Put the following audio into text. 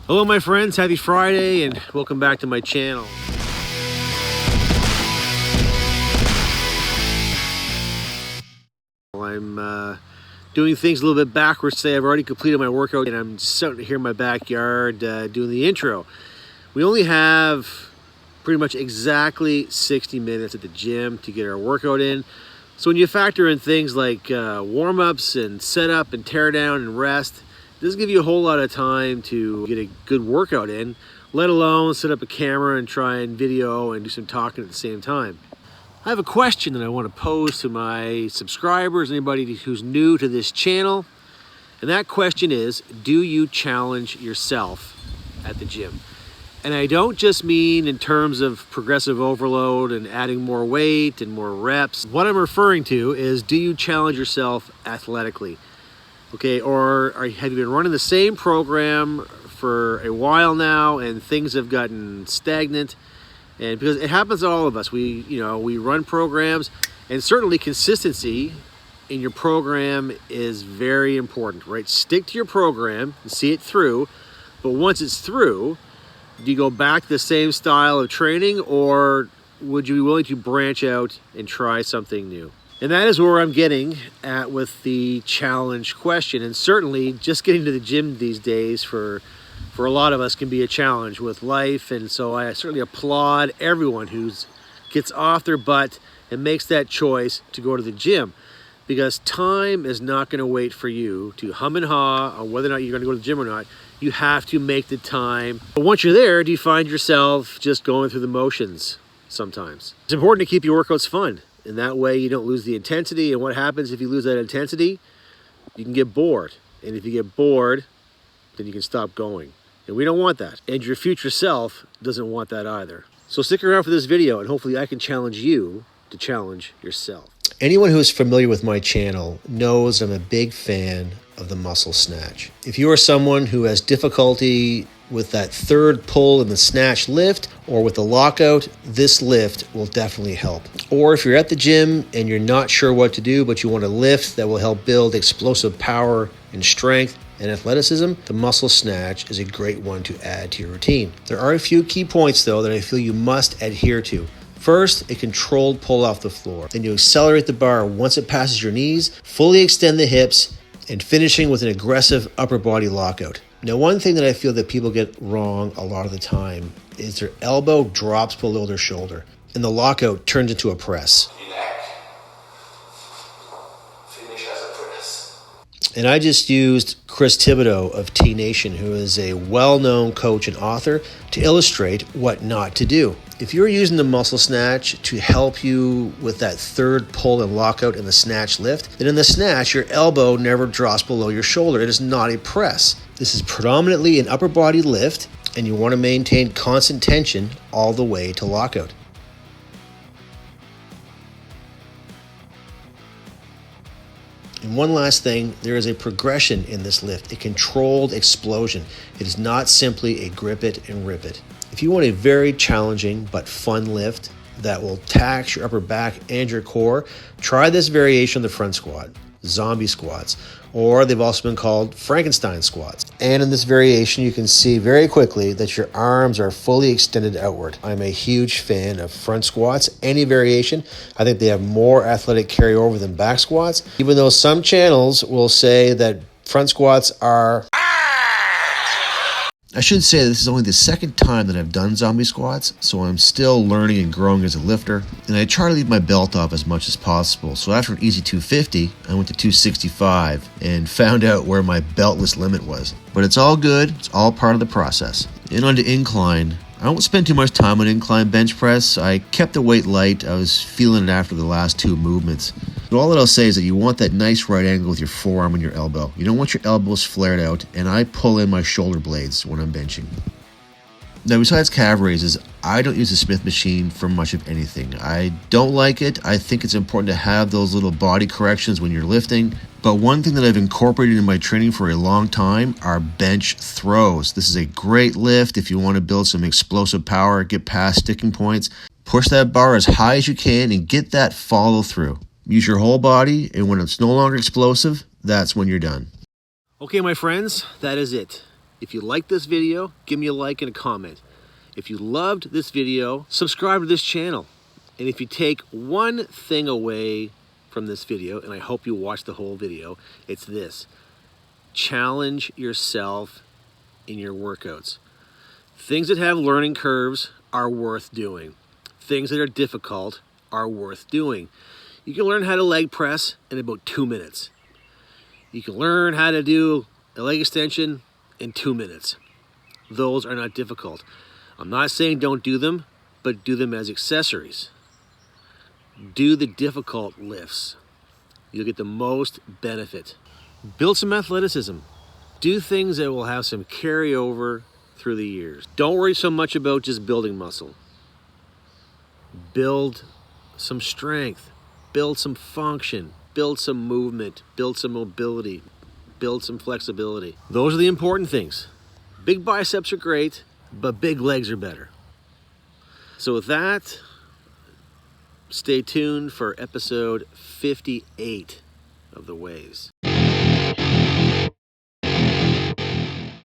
Hello my friends, happy Friday and welcome back to my channel. I'm doing things a little bit backwards today. I've already completed my workout and I'm sitting here in my backyard doing the intro. We only have pretty much exactly 60 minutes at the gym to get our workout in. So when you factor in things like warm-ups and setup and tear down and rest, it doesn't give you a whole lot of time to get a good workout in, let alone set up a camera and try and video and do some talking at the same time. I have a question that I want to pose to my subscribers, anybody who's new to this channel. And that question is, do you challenge yourself at the gym? And I don't just mean in terms of progressive overload and adding more weight and more reps. What I'm referring to is, do you challenge yourself athletically? Okay, or have you been running the same program for a while now and things have gotten stagnant? And because it happens to all of us, we run programs, and certainly consistency in your program is very important, right? Stick to your program and see it through, but once it's through, do you go back to the same style of training, or would you be willing to branch out and try something new? And that is where I'm getting at with the challenge question. And certainly just getting to the gym these days for a lot of us can be a challenge with life. And so I certainly applaud everyone who gets off their butt and makes that choice to go to the gym, because time is not going to wait for you to hum and haw on whether or not you're going to go to the gym or not. You have to make the time. But once you're there, do you find yourself just going through the motions sometimes? It's important to keep your workouts fun. And that way you don't lose the intensity. And what happens if you lose that intensity? You can get bored. And if you get bored, then you can stop going. And we don't want that. And your future self doesn't want that either. So stick around for this video and hopefully I can challenge you to challenge yourself. Anyone who is familiar with my channel knows I'm a big fan of the muscle snatch. If you are someone who has difficulty with that third pull in the snatch lift or with the lockout, this lift will definitely help. Or if you're at the gym and you're not sure what to do, but you want a lift that will help build explosive power and strength and athleticism, the muscle snatch is a great one to add to your routine. There are a few key points though that I feel you must adhere to. First, a controlled pull off the floor. Then you accelerate the bar once it passes your knees, fully extend the hips, and finishing with an aggressive upper body lockout. Now, one thing that I feel that people get wrong a lot of the time is their elbow drops below their shoulder and the lockout turns into a press. Finish as a press. And I just used Chris Thibodeau of T-Nation, who is a well-known coach and author, to illustrate what not to do. If you're using the muscle snatch to help you with that third pull and lockout in the snatch lift, then in the snatch, your elbow never drops below your shoulder. It is not a press. This is predominantly an upper body lift, and you want to maintain constant tension all the way to lockout. And one last thing, there is a progression in this lift, a controlled explosion. It is not simply a grip it and rip it. If you want a very challenging but fun lift that will tax your upper back and your core, try this variation on the front squat, zombie squats, or they've also been called Frankenstein squats. And in this variation, you can see very quickly that your arms are fully extended outward. I'm a huge fan of front squats, any variation. I think they have more athletic carryover than back squats, even though some channels will say that front squats are... I should say this is only the second time that I've done zombie squats, so I'm still learning and growing as a lifter, and I try to leave my belt off as much as possible. So after an easy 250, I went to 265 and found out where my beltless limit was. But it's all good, it's all part of the process. And on to incline. I won't spend too much time on incline bench press. I kept the weight light. I was feeling it after the last two movements. But all that I'll say is that you want that nice right angle with your forearm and your elbow. You don't want your elbows flared out, and I pull in my shoulder blades when I'm benching. Now, besides calf raises, I don't use the Smith machine for much of anything. I don't like it. I think it's important to have those little body corrections when you're lifting. But one thing that I've incorporated in my training for a long time are bench throws. This is a great lift if you want to build some explosive power, get past sticking points. Push that bar as high as you can and get that follow through. Use your whole body, and when it's no longer explosive, that's when you're done. Okay, my friends, that is it. If you like this video, give me a like and a comment. If you loved this video, subscribe to this channel. And if you take one thing away from this video, and I hope you watch the whole video, it's this: challenge yourself in your workouts. Things that have learning curves are worth doing. Things that are difficult are worth doing. You can learn how to leg press in about 2 minutes. You can learn how to do a leg extension in 2 minutes. Those are not difficult. I'm not saying don't do them, but do them as accessories. Do the difficult lifts. You'll get the most benefit. Build some athleticism. Do things that will have some carryover through the years. Don't worry so much about just building muscle. Build some strength. Build some function. Build some movement. Build some mobility. Build some flexibility. Those are the important things. Big biceps are great, but big legs are better. So with that, stay tuned for episode 58 of The Ways.